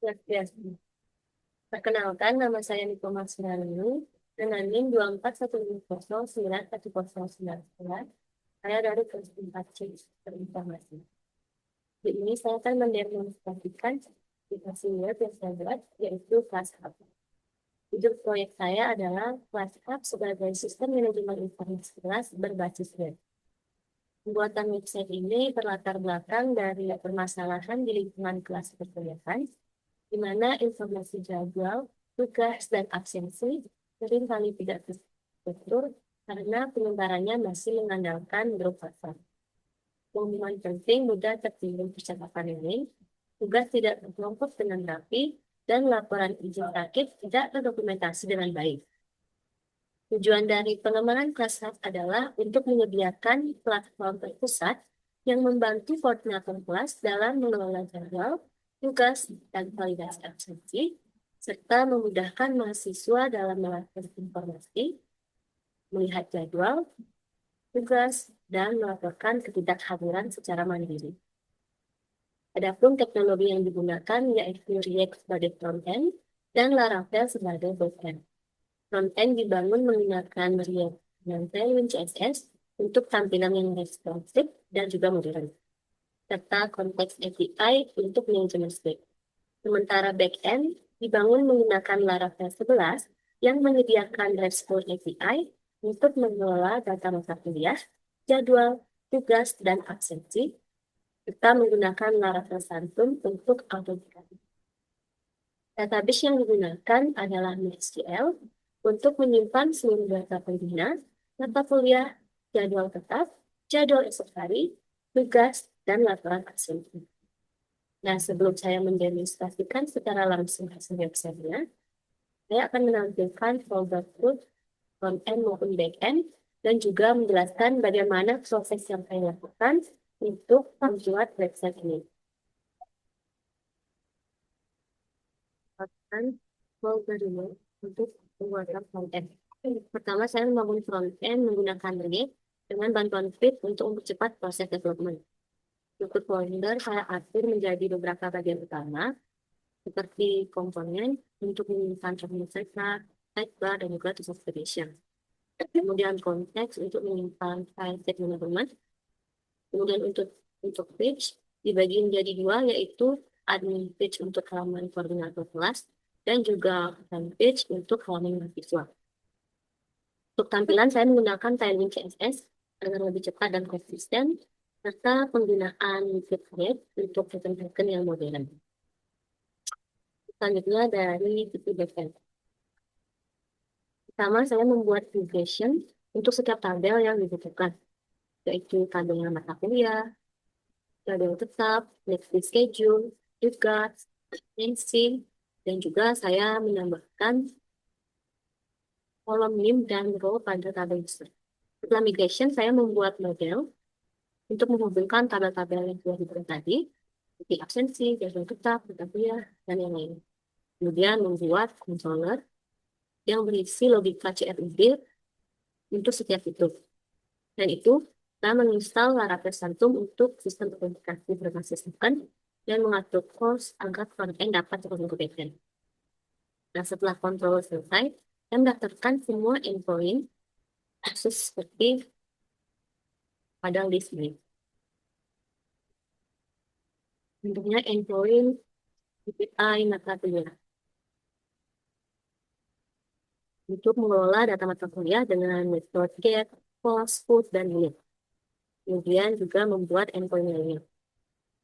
Biasa. Perkenalkan, nama saya Niko Masrani dengan NIM 24150910911. Saya dari kelas 4C Informasi. Di ini saya akan mendemonstrasikan aplikasi web yang saya buat, yaitu ClassHub. Judul proyek saya adalah ClassHub sebagai sistem manajemen informasi kelas berbasis web. Pembuatan website ini berlatar belakang dari permasalahan di lingkungan kelas perkuliahan, di mana informasi jadwal, tugas, dan absensi seringkali tidak terstruktur karena penyebarannya masih mengandalkan grup WhatsApp. Pengumuman penting mudah tertimbun percakapan ini, tugas tidak terkelompok dengan rapi, dan laporan izin rakit tidak terdokumentasi dengan baik. Tujuan dari pengembangan ClassHub adalah untuk menyediakan platform terpusat yang membantu koordinator kelas dalam mengelola jadwal, tugas, dan validasi absensi, serta memudahkan mahasiswa dalam melapor informasi, melihat jadwal, tugas, dan melaporkan ketidakhadiran secara mandiri. Adapun teknologi yang digunakan yaitu React sebagai front-end dan Laravel sebagai back-end. Front-end dibangun menggunakan React dan Tailwind CSS untuk tampilan yang responsif dan juga modern, serta konteks API untuk manajemen script. Sementara back-end dibangun menggunakan Laravel 11 yang menyediakan RESTful API untuk mengelola data mata kuliah, jadwal, tugas, dan absensi, serta menggunakan Laravel Santum untuk autentikasi. Database yang digunakan adalah MySQL untuk menyimpan seluruh data pengguna, mata kuliah, jadwal tetap, jadwal esok hari, tugas, dan laporan absensi. Nah, sebelum saya mendemonstrasikan secara langsung hasil website-nya, saya akan menampilkan folder code front-end maupun back-end, dan juga menjelaskan bagaimana proses yang saya lakukan untuk membuat website ini. Folder ini untuk pembuatan front-end. Pertama, saya membangun front-end menggunakan React dengan bantuan Vite untuk mempercepat proses development. Untuk folder, saya atur menjadi beberapa bagian utama, seperti komponen untuk menyimpan document sidebar, dan juga to subscription. Kemudian konteks untuk menyimpan file state management. Kemudian untuk page dibagi menjadi dua, yaitu admin page untuk halaman koordinator kelas dan juga fan page untuk halaman mahasiswa. Untuk tampilan saya menggunakan Tailwind CSS agar lebih cepat dan konsisten, serta penggunaan Vite untuk token-token yang modern. Selanjutnya dari sisi backend. Pertama, saya membuat regression untuk setiap tabel yang dibutuhkan, yaitu tabel mata kuliah, tabel tetap, next week schedule, tugas, absensi, dan juga saya menambahkan kolom NIM dan row pada tabel user. Setelah migration, saya membuat model untuk menghubungkan tabel-tabel yang sudah dibuat tadi, seperti absensi, jadwal tetap, mata kuliah, dan yang lain. Kemudian membuat controller yang berisi logika CRUD untuk setiap fitur. Dan itu, kita menginstal Laravel Santum untuk sistem autentikasi berbasis token dan mengatur course agar front-end dapat terhubung ke backend. Nah, setelah kontrol selesai, saya mendaftarkan semua endpoint khusus seperti pada list ini. Bentuknya endpoint API mata kuliah. Untuk mengelola data mata kuliah dengan metode get, post, put, dan init. Kemudian juga membuat endpoint lainnya.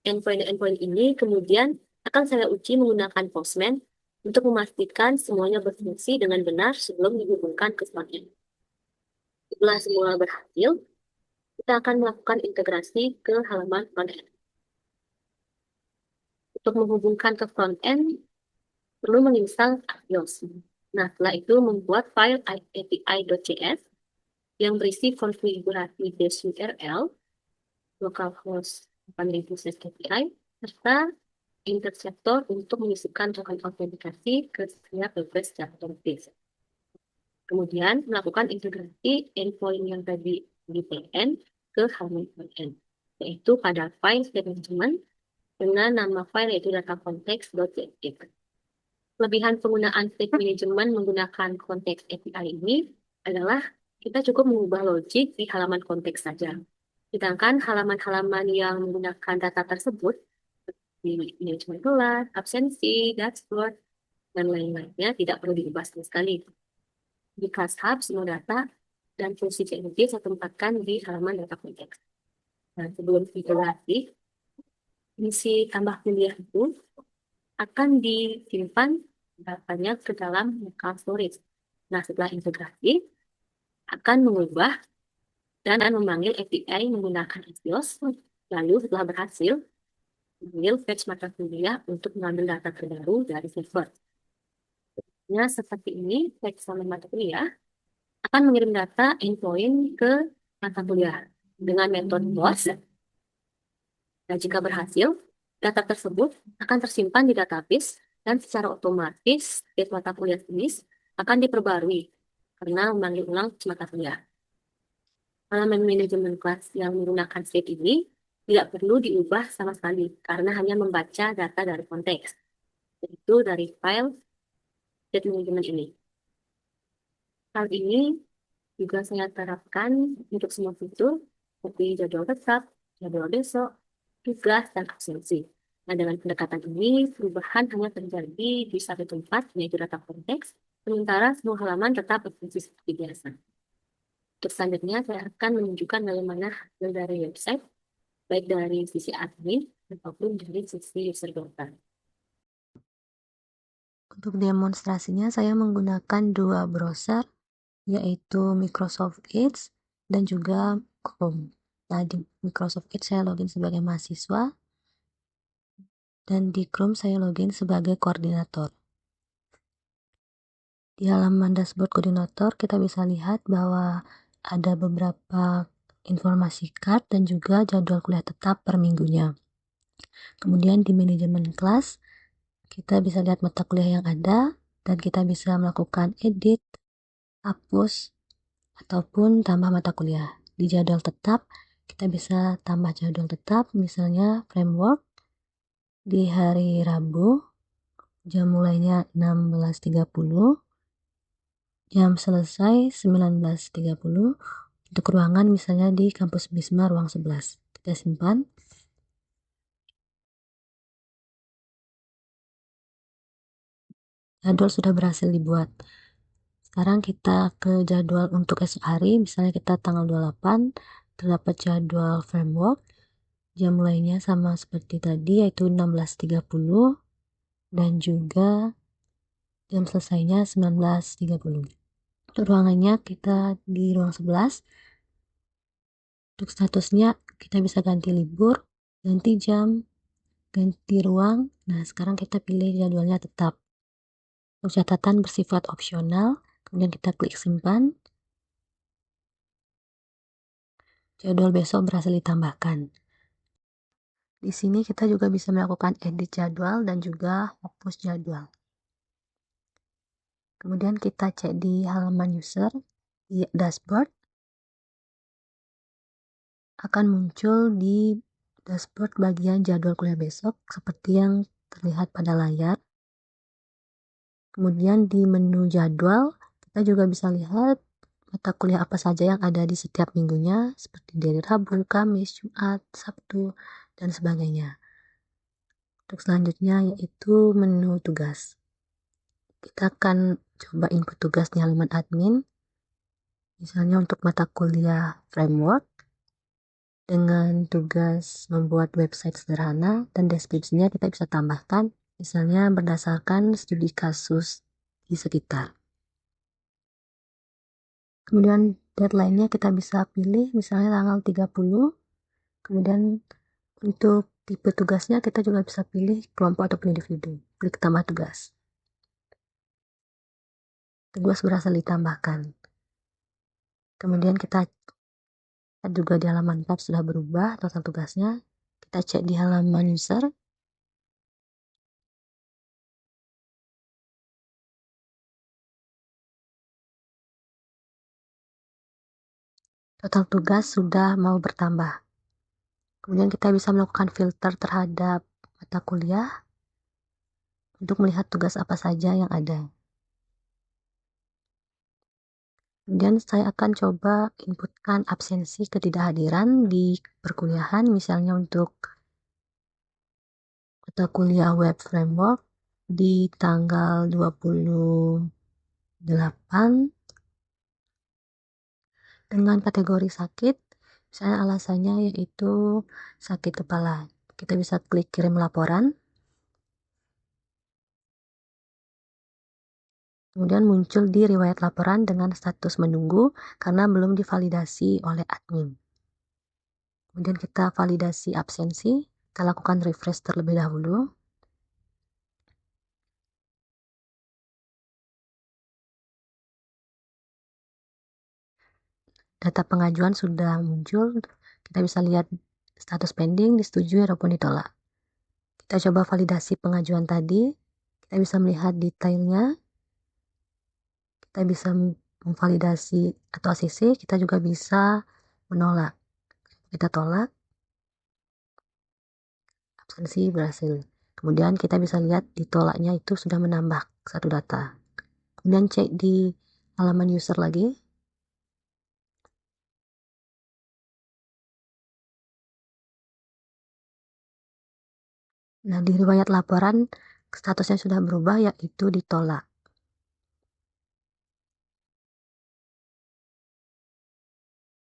Endpoint ini kemudian akan saya uji menggunakan Postman untuk memastikan semuanya berfungsi dengan benar sebelum dihubungkan ke frontend. Setelah semua berhasil, kita akan melakukan integrasi ke halaman frontend. Untuk menghubungkan ke frontend, perlu menginstal Axios. Nah, setelah itu membuat file api.js yang berisi konfigurasi base URL, localhost 8000 API, serta interceptor untuk mengisikan token autentikasi ke setiap website secara otomatis. Kemudian melakukan integrasi endpoint yang tadi di backend ke halaman frontend, yaitu pada file state management, dengan nama file yaitu datacontext.zip. Kelebihan penggunaan state management menggunakan konteks API ini adalah kita cukup mengubah logik di halaman konteks saja. Sedangkan halaman-halaman yang menggunakan data tersebut, di manajemen kelas, absensi, dashboard, dan lain-lainnya tidak perlu diubah sama sekali. Di Class Hub, semua data dan fungsi CMD saya tempatkan di halaman data konteks. Nah, sebelum integrasi, misi tambah kuliah itu akan disimpan datanya ke dalam local storage. Nah, setelah integrasi, akan mengubah dan memanggil API menggunakan Axios. Lalu setelah berhasil, memanggil fetch mata kuliah untuk mengambil data terbaru dari server. Nah, seperti ini, fetch sama mata kuliah akan mengirim data endpoint ke mata kuliah dengan metode POST. Dan jika berhasil, data tersebut akan tersimpan di database dan secara otomatis state mata kuliah jenis akan diperbarui karena memanggil ulang mata kuliah. Halaman manajemen kelas yang menggunakan state ini tidak perlu diubah sama sekali karena hanya membaca data dari konteks, yaitu dari file state management ini. Hal ini juga saya terapkan untuk semua fitur seperti jadwal tetap, jadwal besok, tugas, dan absensi. Nah, dengan pendekatan ini, perubahan hanya terjadi di satu tempat, yaitu data konteks, sementara semua halaman tetap berfungsi seperti biasa. Untuk selanjutnya, saya akan menunjukkan bagaimana hasil dari website, baik dari sisi admin maupun dari sisi user data. Untuk demonstrasinya, saya menggunakan dua browser, yaitu Microsoft Edge dan juga Chrome. Nah, di Microsoft Edge saya login sebagai mahasiswa, dan di Chrome saya login sebagai koordinator. Di halaman dashboard koordinator, kita bisa lihat bahwa ada beberapa informasi card dan juga jadwal kuliah tetap per minggunya. Kemudian di manajemen kelas, kita bisa lihat mata kuliah yang ada, dan kita bisa melakukan edit, hapus, ataupun tambah mata kuliah. Di jadwal tetap, kita bisa tambah jadwal tetap, misalnya framework di hari Rabu, jam mulainya 16.30, jam selesai 19.30, untuk ruangan misalnya di kampus Bisma ruang 11. Kita simpan. Jadwal sudah berhasil dibuat. Sekarang kita ke jadwal untuk esok hari, misalnya kita tanggal 28, terdapat jadwal framework, jam mulainya sama seperti tadi, yaitu 16.30, dan juga jam selesainya 19.30. Untuk ruangannya kita di ruang 11. Untuk statusnya kita bisa ganti libur, ganti jam, ganti ruang. Nah, sekarang kita pilih jadwalnya tetap. Untuk catatan bersifat opsional, kemudian kita klik simpan. Jadwal besok berhasil ditambahkan. Di sini kita juga bisa melakukan edit jadwal dan juga hapus jadwal. Kemudian kita cek di halaman user, di dashboard, akan muncul di dashboard bagian jadwal kuliah besok seperti yang terlihat pada layar. Kemudian di menu jadwal, kita juga bisa lihat mata kuliah apa saja yang ada di setiap minggunya, seperti dari Rabu, Kamis, Jumat, Sabtu, dan sebagainya. Untuk selanjutnya yaitu menu tugas. Kita akan coba input tugas di halaman admin, misalnya untuk mata kuliah framework, dengan tugas membuat website sederhana, dan deskripsinya kita bisa tambahkan, misalnya berdasarkan studi kasus di sekitar. Kemudian deadline-nya kita bisa pilih, misalnya tanggal 30, kemudian untuk tipe tugasnya kita juga bisa pilih kelompok ataupun individu. Klik tambah tugas. Tugas berhasil ditambahkan. Kemudian kita lihat juga di halaman tab sudah berubah total tugasnya. Kita cek di halaman user. Total tugas sudah mau bertambah. Kemudian kita bisa melakukan filter terhadap mata kuliah untuk melihat tugas apa saja yang ada. Kemudian saya akan coba inputkan absensi ketidakhadiran di perkuliahan, misalnya untuk mata kuliah web framework di tanggal 28 dengan kategori sakit, misalnya alasannya yaitu sakit kepala. Kita bisa klik kirim laporan. Kemudian muncul di riwayat laporan dengan status menunggu karena belum divalidasi oleh admin. Kemudian kita validasi absensi, kita lakukan refresh terlebih dahulu. Data pengajuan sudah muncul, kita bisa lihat status pending, disetujui ataupun ditolak. Kita coba validasi pengajuan tadi, kita bisa melihat detailnya, kita bisa memvalidasi atau ACC, kita juga bisa menolak. Kita tolak, absensi berhasil. Kemudian kita bisa lihat ditolaknya itu sudah menambah satu data. Kemudian cek di halaman user lagi. Nah, di riwayat laporan statusnya sudah berubah, yaitu ditolak.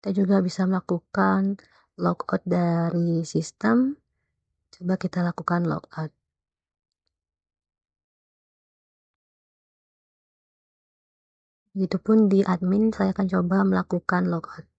Kita juga bisa melakukan logout dari sistem. Coba kita lakukan logout. Begitupun di admin, saya akan coba melakukan logout.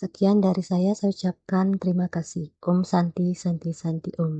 Sekian dari saya ucapkan terima kasih. Om Santi Santi Santi Om.